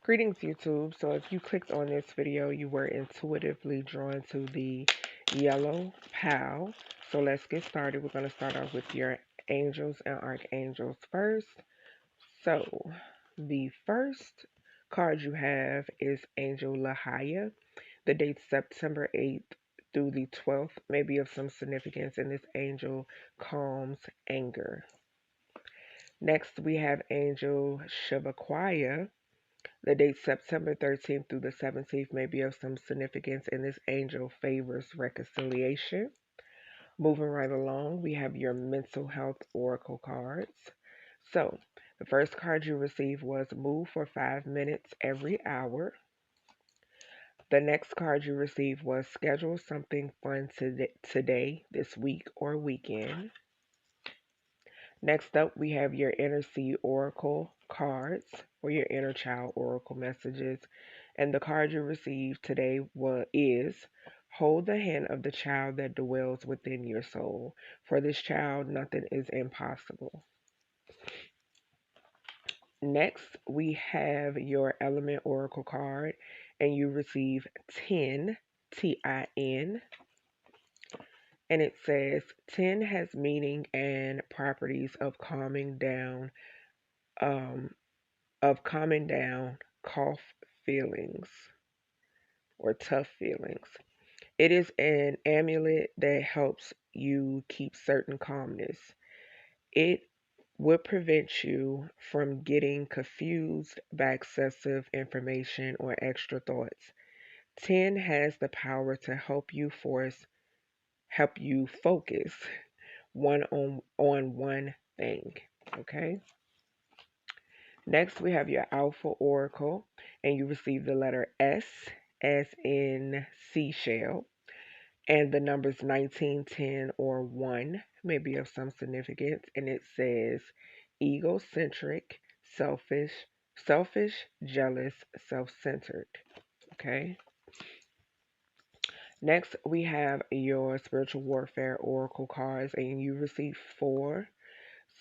Greetings YouTube. So if you clicked on this video, you were intuitively drawn to the yellow pile. So let's get started. We're going to start off with your angels and archangels first. So the first card you have is Angel Lahaya. The date September 8th through the 12th may be of some significance, and this angel calms anger. Next we have Angel Shivaquaya. The date September 13th through the 17th may be of some significance, and this angel favors reconciliation. Moving right along, we have your mental health oracle cards. So, the first card you received was Move for 5 minutes every hour. The next card you received was Schedule something fun today, this week, or weekend. Next up, we have your Inner Sea Oracle cards, or your Inner Child Oracle messages. And the card you received today is Hold the hand of the child that dwells within your soul. For this child, nothing is impossible. Next, we have your Element Oracle card, and you receive 10, Tin. And it says 10 has meaning and properties of calming down, um, cough feelings or tough feelings. It is an amulet that helps you keep certain calmness. It would prevent you from getting confused by excessive information or extra thoughts. 10 has the power to help you focus on one thing. Okay? Next, we have your Alpha Oracle, and you receive the letter S as in seashell, and the numbers 19, 10, or 1 may be of some significance, and it says egocentric, selfish, jealous, self-centered. Okay. Next, we have your Spiritual Warfare Oracle cards, and you receive 4.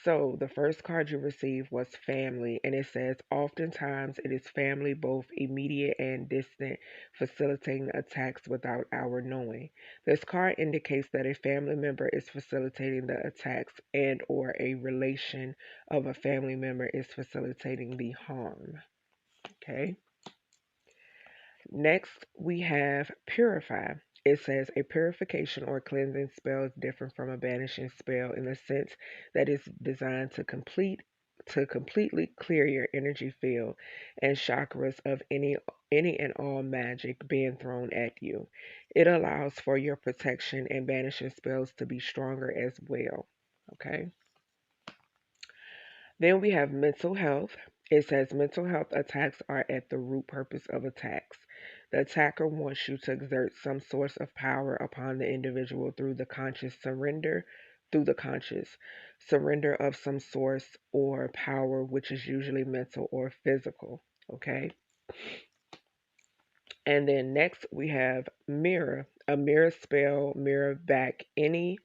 So the first card you received was family, and it says, oftentimes it is family, both immediate and distant, facilitating attacks without our knowing. This card indicates that a family member is facilitating the attacks and or a relation of a family member is facilitating the harm. Okay. Next, we have purify. It says a purification or cleansing spell is different from a banishing spell in the sense that it's designed to completely clear your energy field and chakras of any and all magic being thrown at you. It allows for your protection, and banishing spells to be stronger as well. Okay. Then we have mental health. It says mental health attacks are at the root purpose of attacks. The attacker wants you to exert some source of power upon the individual through the conscious surrender of some source or power, which is usually mental or physical. Okay. And then next we have mirror. A mirror spell, mirror back any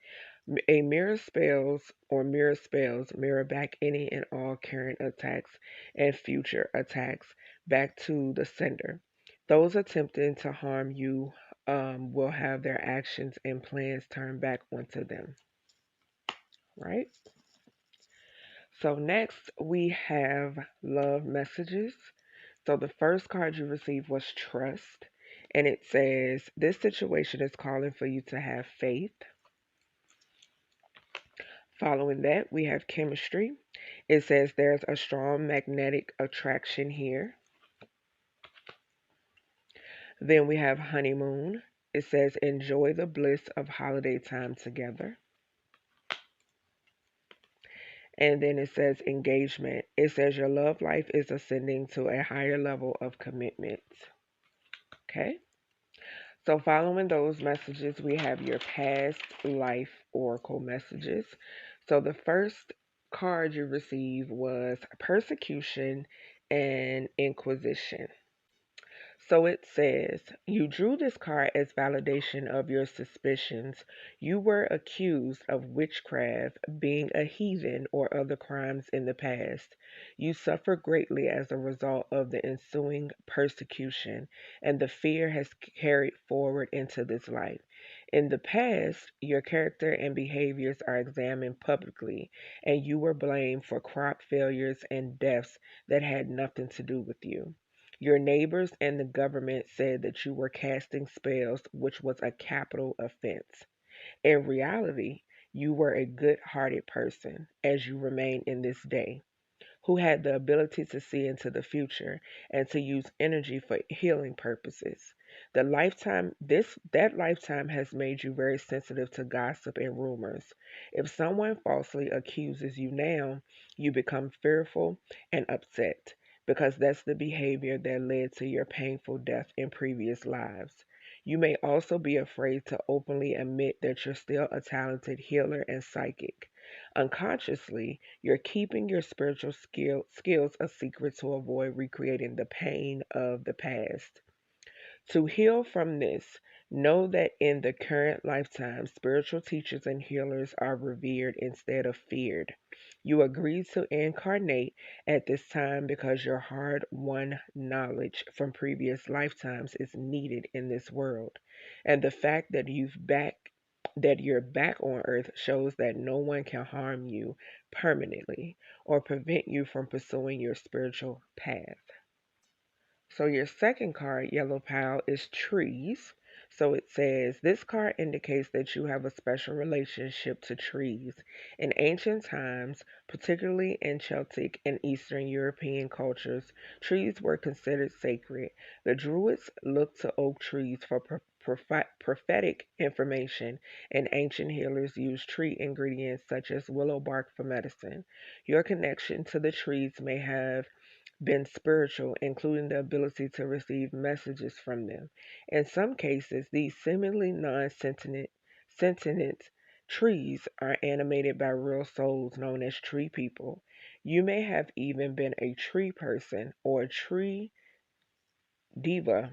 a mirror spells mirror back any and all current attacks and future attacks back to the sender. Those attempting to harm you will have their actions and plans turned back onto them. Right? So next we have love messages. So the first card you received was trust. And it says, this situation is calling for you to have faith. Following that, we have chemistry. It says there's a strong magnetic attraction here. Then we have honeymoon. It says enjoy the bliss of holiday time together. And then it says engagement. It says your love life is ascending to a higher level of commitment. Okay. So following those messages, we have your past life oracle messages. So the first card you received was persecution and inquisition. So it says, you drew this card as validation of your suspicions. You were accused of witchcraft, being a heathen, or other crimes in the past. You suffered greatly as a result of the ensuing persecution, and the fear has carried forward into this life. In the past, your character and behaviors are examined publicly, and you were blamed for crop failures and deaths that had nothing to do with you. Your neighbors and the government said that you were casting spells, which was a capital offense. In reality, you were a good hearted person, as you remain in this day, who had the ability to see into the future and to use energy for healing purposes. That lifetime has made you very sensitive to gossip and rumors. If someone falsely accuses you now, you become fearful and upset because that's the behavior that led to your painful death in previous lives. You may also be afraid to openly admit that you're still a talented healer and psychic. Unconsciously, you're keeping your spiritual skills a secret to avoid recreating the pain of the past. To heal from this, know that in the current lifetime, spiritual teachers and healers are revered instead of feared. You agreed to incarnate at this time because your hard won knowledge from previous lifetimes is needed in this world. And the fact that you're back on earth shows that no one can harm you permanently or prevent you from pursuing your spiritual path. So your second card, Yellow Pile, is trees. So it says this card indicates that you have a special relationship to trees. In ancient times, particularly in Celtic and Eastern European cultures, trees were considered sacred. The Druids looked to oak trees for prophetic information, and ancient healers used tree ingredients such as willow bark for medicine. Your connection to the trees may have been spiritual, including the ability to receive messages from them. In some cases, these seemingly non sentient trees are animated by real souls known as tree people. You may have even been a tree person or a tree diva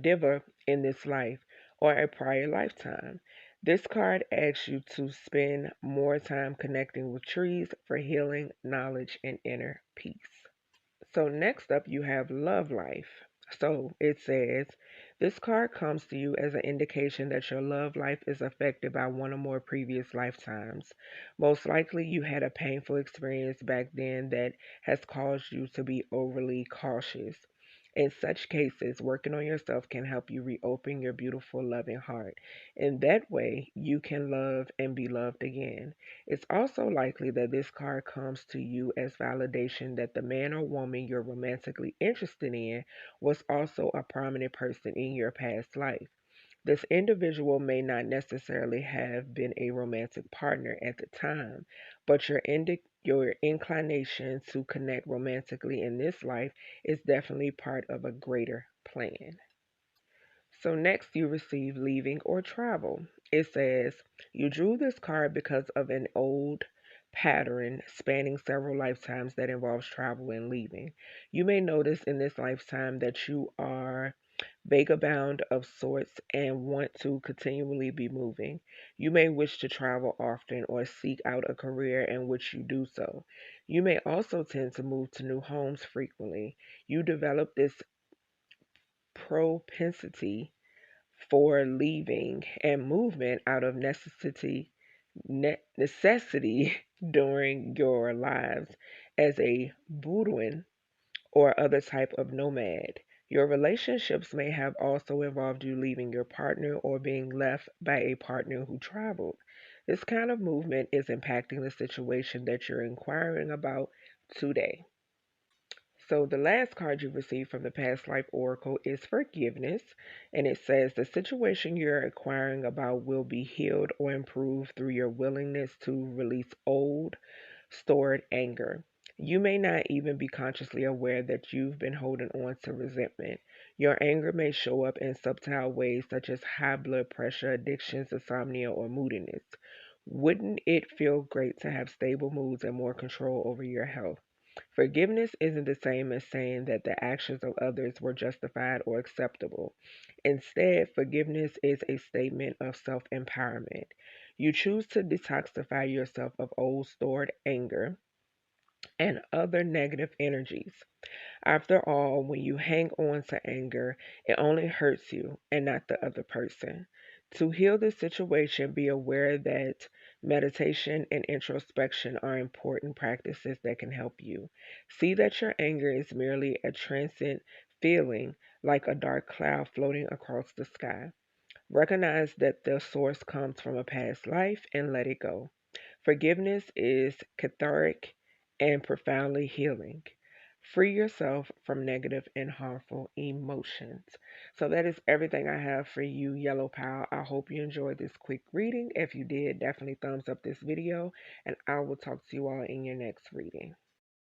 diva in this life or a prior lifetime. This card asks you to spend more time connecting with trees for healing, knowledge, and inner peace. So next up you have love life. So it says, this card comes to you as an indication that your love life is affected by one or more previous lifetimes. Most likely you had a painful experience back then that has caused you to be overly cautious. In such cases, working on yourself can help you reopen your beautiful, loving heart. In that way, you can love and be loved again. It's also likely that this card comes to you as validation that the man or woman you're romantically interested in was also a prominent person in your past life. This individual may not necessarily have been a romantic partner at the time, but your inclination to connect romantically in this life is definitely part of a greater plan. So next you receive leaving or travel. It says, you drew this card because of an old pattern spanning several lifetimes that involves travel and leaving. You may notice in this lifetime that you are vagabond of sorts and want to continually be moving. You may wish to travel often or seek out a career in which you do so. You may also tend to move to new homes frequently. You develop this propensity for leaving and movement out of necessity during your lives as a Bedouin or other type of nomad. Your relationships may have also involved you leaving your partner or being left by a partner who traveled. This kind of movement is impacting the situation that you're inquiring about today. So the last card you received from the past life oracle is forgiveness, and it says the situation you're inquiring about will be healed or improved through your willingness to release old, stored anger. You may not even be consciously aware that you've been holding on to resentment. Your anger may show up in subtle ways such as high blood pressure, addictions, insomnia, or moodiness. Wouldn't it feel great to have stable moods and more control over your health? Forgiveness isn't the same as saying that the actions of others were justified or acceptable. Instead, forgiveness is a statement of self empowerment. You choose to detoxify yourself of old stored anger and other negative energies. After all, when you hang on to anger, it only hurts you and not the other person. To heal this situation, be aware that meditation and introspection are important practices that can help you. See that your anger is merely a transient feeling, like a dark cloud floating across the sky. Recognize that the source comes from a past life and let it go. Forgiveness is cathartic and profoundly healing. Free yourself from negative and harmful emotions. So that is everything I have for you, Yellow Pal. I hope you enjoyed this quick reading. If you did, definitely thumbs up this video, and I will talk to you all in your next reading.